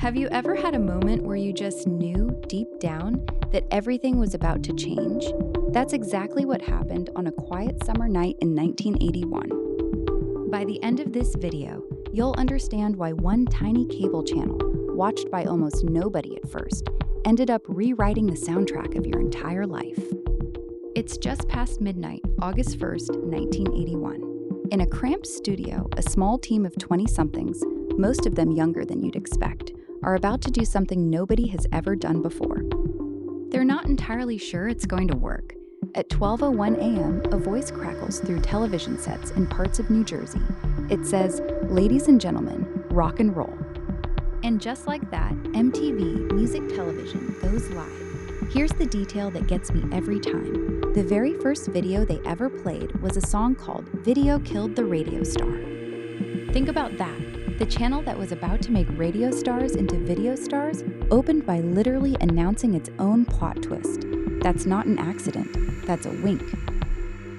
Have you ever had a moment where you just knew deep down that everything was about to change? That's exactly what happened on a quiet summer night in 1981. By the end of this video, you'll understand why one tiny cable channel, watched by almost nobody at first, ended up rewriting the soundtrack of your entire life. It's just past midnight, August 1st, 1981. In a cramped studio, a small team of 20-somethings, most of them younger than you'd expect, are about to do something nobody has ever done before. They're not entirely sure it's going to work. At 12:01 a.m., a voice crackles through television sets in parts of New Jersey. It says, "Ladies and gentlemen, rock and roll." And just like that, MTV Music Television goes live. Here's the detail that gets me every time. The very first video they ever played was a song called "Video Killed the Radio Star." Think about that. The channel that was about to make radio stars into video stars opened by literally announcing its own plot twist. That's not an accident, that's a wink.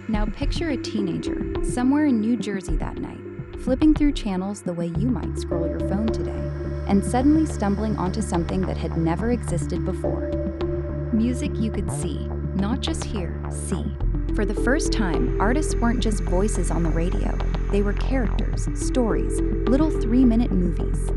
Now picture a teenager somewhere in New Jersey that night, flipping through channels the way you might scroll your phone today, and suddenly stumbling onto something that had never existed before. Music you could see, not just hear, see. For the first time, artists weren't just voices on the radio. They were characters, stories, little 3-minute movies.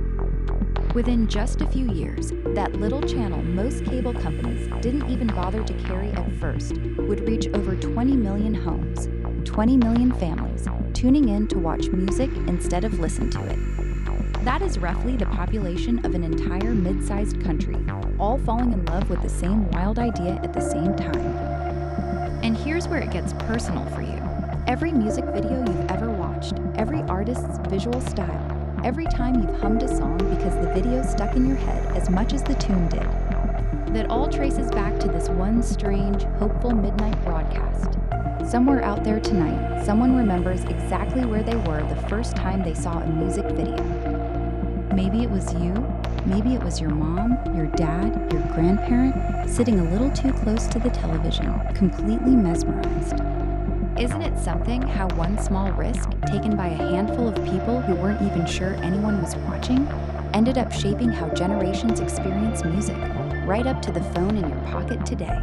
Within just a few years, that little channel most cable companies didn't even bother to carry at first would reach over 20 million homes, 20 million families, tuning in to watch music instead of listen to it. That is roughly the population of an entire mid-sized country, all falling in love with the same wild idea at the same time. And here's where it gets personal for you. Every music video you've ever watched, every artist's visual style, every time you've hummed a song because the video stuck in your head as much as the tune did. That all traces back to this one strange, hopeful midnight broadcast. Somewhere out there tonight, someone remembers exactly where they were the first time they saw a music video. Maybe it was you, maybe it was your mom, your dad, your grandparent, sitting a little too close to the television, completely mesmerized. Isn't it something how one small risk, taken by a handful of people who weren't even sure anyone was watching, ended up shaping how generations experience music, right up to the phone in your pocket today?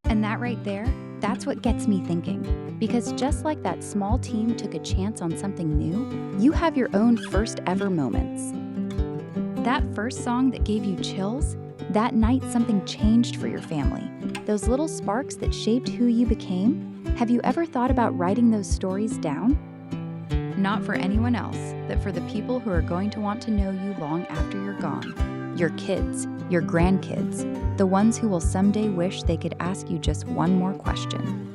And that right there, that's what gets me thinking. Because just like that small team took a chance on something new, you have your own first ever moments. That first song that gave you chills, that night something changed for your family. Those little sparks that shaped who you became, have you ever thought about writing those stories down? Not for anyone else, but for the people who are going to want to know you long after you're gone. Your kids, your grandkids, the ones who will someday wish they could ask you just one more question.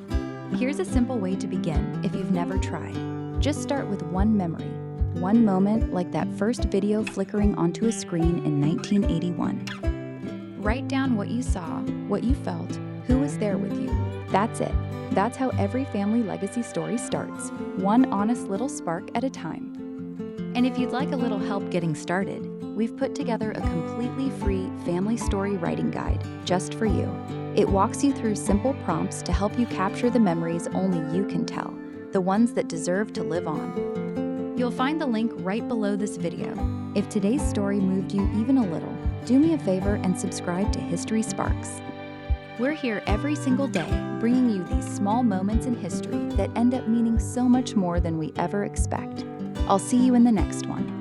Here's a simple way to begin if you've never tried. Just start with one memory, one moment like that first video flickering onto a screen in 1981. Write down what you saw, what you felt, who was there with you. That's it. That's how every family legacy story starts, one honest little spark at a time. And if you'd like a little help getting started, we've put together a completely free family story writing guide just for you. It walks you through simple prompts to help you capture the memories only you can tell, the ones that deserve to live on. You'll find the link right below this video. If today's story moved you even a little, do me a favor and subscribe to History Sparks. We're here every single day, bringing you these small moments in history that end up meaning so much more than we ever expect. I'll see you in the next one.